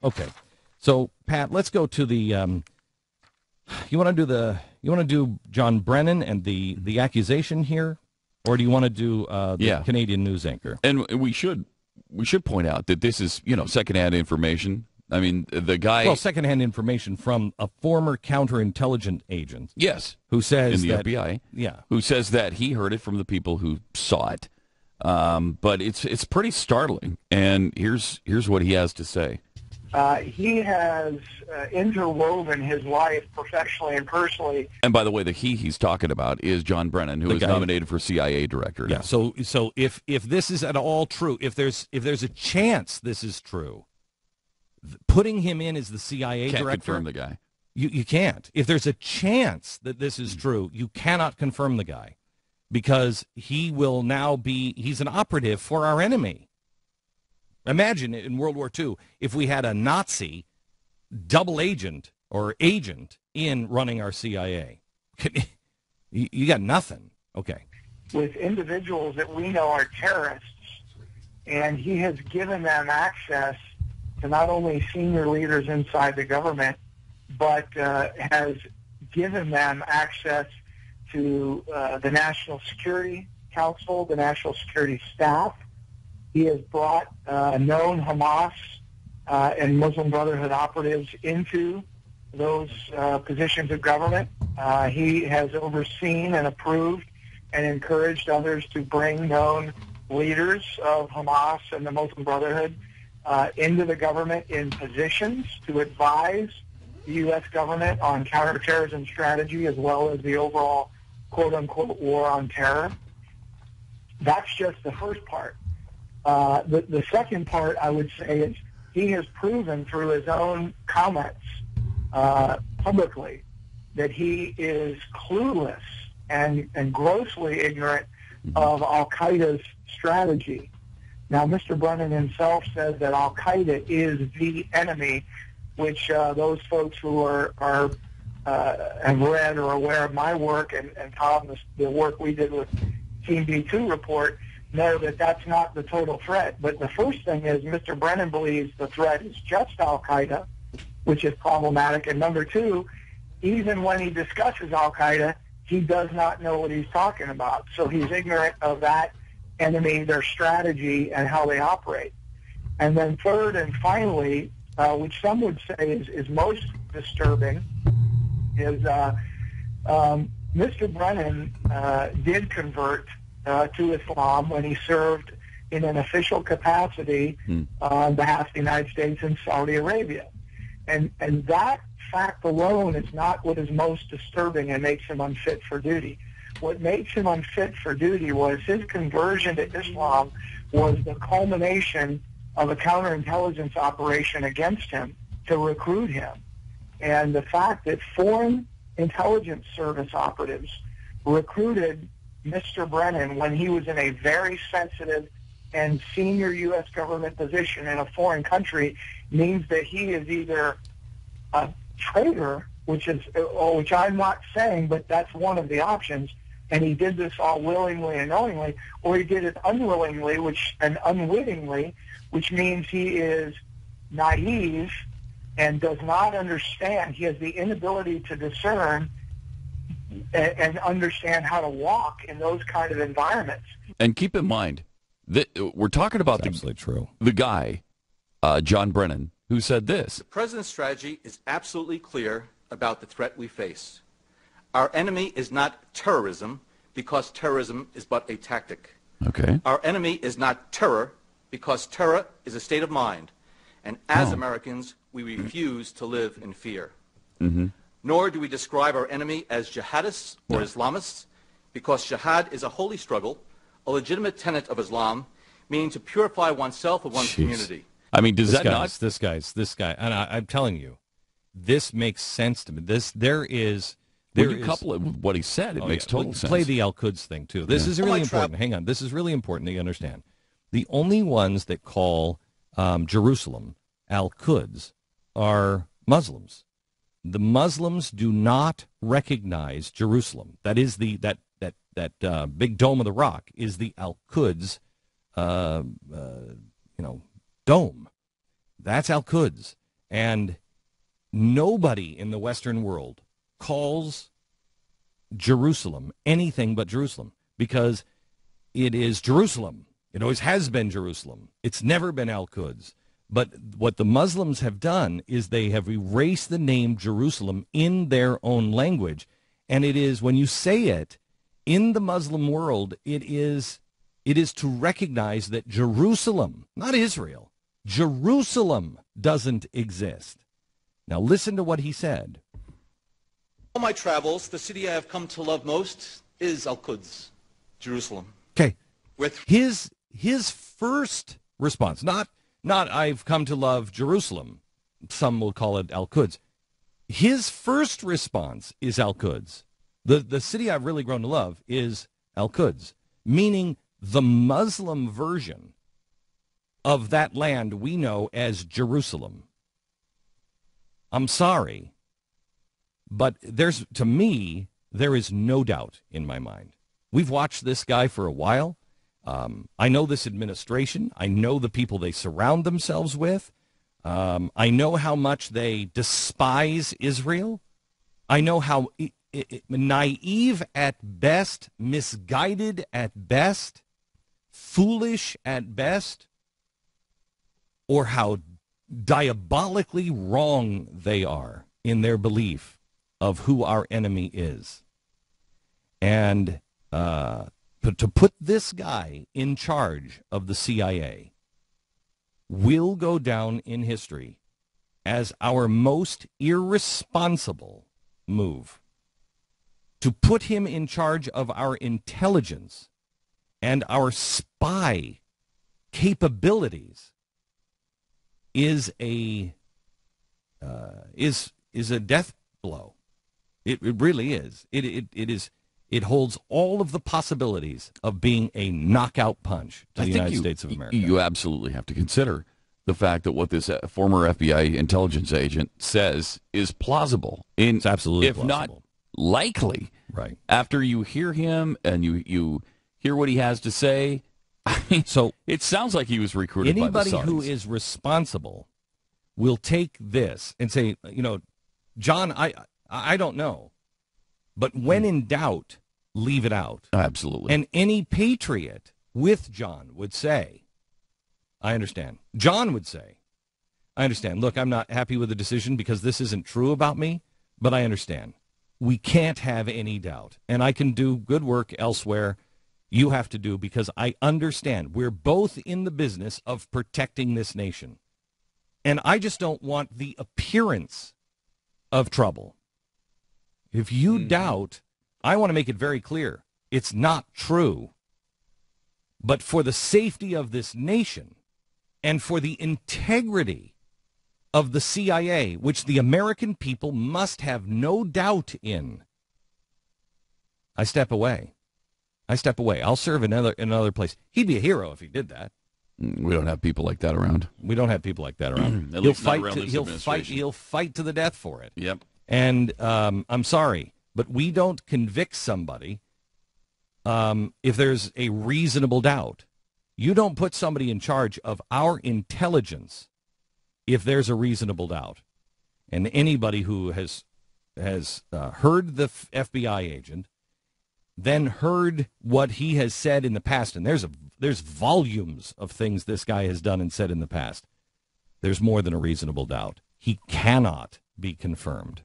Okay. So, Pat, let's go to the. You want to do John Brennan and the accusation here, or do you want to do the Canadian news anchor? And we should point out that this is secondhand information. I mean, the guy. Well, secondhand information from a former counterintelligence agent. Yes, who says in the that, FBI. Yeah, who says that he heard it from the people who saw it. But it's pretty startling. And here's what he has to say. He has interwoven his life professionally and personally. And by the way, the he's talking about is John Brennan, who is nominated for CIA director. Yeah. Now. So if this is at all true, if there's a chance this is true, putting him in as the CIA Can't director, confirm the guy. You can't. If there's a chance that this is true, you cannot confirm the guy, because he will now he's an operative for our enemy. Imagine in World War II if we had a Nazi double agent or agent in running our CIA. You got nothing. Okay. With individuals that we know are terrorists, and he has given them access to not only senior leaders inside the government, but has given them access to the National Security Council, the National Security Staff. He has brought known Hamas and Muslim Brotherhood operatives into those positions of government. He has overseen and approved and encouraged others to bring known leaders of Hamas and the Muslim Brotherhood into the government in positions to advise the U.S. government on counterterrorism strategy as well as the overall quote-unquote war on terror. That's just the first part. The second part, I would say, is he has proven through his own comments publicly that he is clueless and grossly ignorant of Al-Qaeda's strategy. Now, Mr. Brennan himself says that Al-Qaeda is the enemy, which those folks who have read or aware of my work and Tom, the work we did with Team B2 report, know that that's not the total threat. But the first thing is Mr. Brennan believes the threat is just Al-Qaeda, which is problematic. And number two, even when he discusses Al-Qaeda, he does not know what he's talking about. So he's ignorant of that enemy, their strategy, and how they operate. And then third and finally, which some would say is most disturbing, is Mr. Brennan did convert to Islam when he served in an official capacity on behalf of the United States in Saudi Arabia. And that fact alone is not what is most disturbing and makes him unfit for duty. What makes him unfit for duty was his conversion to Islam was the culmination of a counterintelligence operation against him to recruit him. And the fact that foreign intelligence service operatives recruited Mr. Brennan when he was in a very sensitive and senior U.S. government position in a foreign country means that he is either a traitor, which I'm not saying, but that's one of the options, and he did this all willingly and knowingly, or he did it unwillingly and unwittingly, which means he is naive and does not understand. He has the inability to discern and understand how to walk in those kind of environments. And keep in mind that we're talking about the guy, John Brennan, who said this. The president's strategy is absolutely clear about the threat we face. Our enemy is not terrorism, because terrorism is but a tactic. Okay. Our enemy is not terror, because terror is a state of mind. And as Americans, we refuse to live in fear. Mm-hmm. Nor do we describe our enemy as jihadists or Islamists, because jihad is a holy struggle, a legitimate tenet of Islam, meaning to purify oneself and one's community. I mean, does this guy, and I'm telling you, this makes sense to me. When you couple it with what he said, it makes total sense. Play the Al-Quds thing, too. This is really important. Hang on. This is really important that you understand. The only ones that call Jerusalem Al-Quds are Muslims. The Muslims do not recognize Jerusalem. That is that big dome of the rock is the Al-Quds, dome. That's Al-Quds. And nobody in the Western world calls Jerusalem anything but Jerusalem, because it is Jerusalem. It always has been Jerusalem. It's never been Al-Quds. But what the Muslims have done is they have erased the name Jerusalem in their own language. And it is, when you say it in the Muslim world, it is to recognize that Jerusalem, not Israel, Jerusalem doesn't exist. Now listen to what he said. All my travels, the city I have come to love most is Al-Quds, Jerusalem. Okay. With His first response, not I've come to love Jerusalem. Some will call it Al-Quds. His first response is Al-Quds. The city I've really grown to love is Al-Quds, meaning the Muslim version of that land we know as Jerusalem. I'm sorry, but to me, there is no doubt in my mind. We've watched this guy for a while. I know this administration. I know the people they surround themselves with. I know how much they despise Israel. I know how naive at best, misguided at best, foolish at best, or how diabolically wrong they are in their belief of who our enemy is. And to put this guy in charge of the CIA will go down in history as our most irresponsible move. To put him in charge of our intelligence and our spy capabilities is a death blow. It really is. It holds all of the possibilities of being a knockout punch to the United States of America. You absolutely have to consider the fact that what this former FBI intelligence agent says is plausible. It's absolutely if plausible. Not likely. Right. After you hear him and you hear what he has to say, I mean, so it sounds like he was recruited by the Saudis. Anybody who is responsible will take this and say, John, I don't know. But when in doubt, leave it out. Absolutely. And any patriot with John would say, I understand. John would say, I understand. Look, I'm not happy with the decision because this isn't true about me, but I understand. We can't have any doubt. And I can do good work elsewhere. You have to do, because I understand. We're both in the business of protecting this nation. And I just don't want the appearance of trouble. If you doubt, I want to make it very clear. It's not true. But for the safety of this nation and for the integrity of the CIA, which the American people must have no doubt in, I step away. I'll serve in another place. He'd be a hero if he did that. We don't have people like that around. At least not around this administration. He'll fight to the death for it. Yep. And I'm sorry, but we don't convict somebody if there's a reasonable doubt. You don't put somebody in charge of our intelligence if there's a reasonable doubt. And anybody who has heard the FBI agent, then heard what he has said in the past, and there's volumes of things this guy has done and said in the past, there's more than a reasonable doubt. He cannot be confirmed.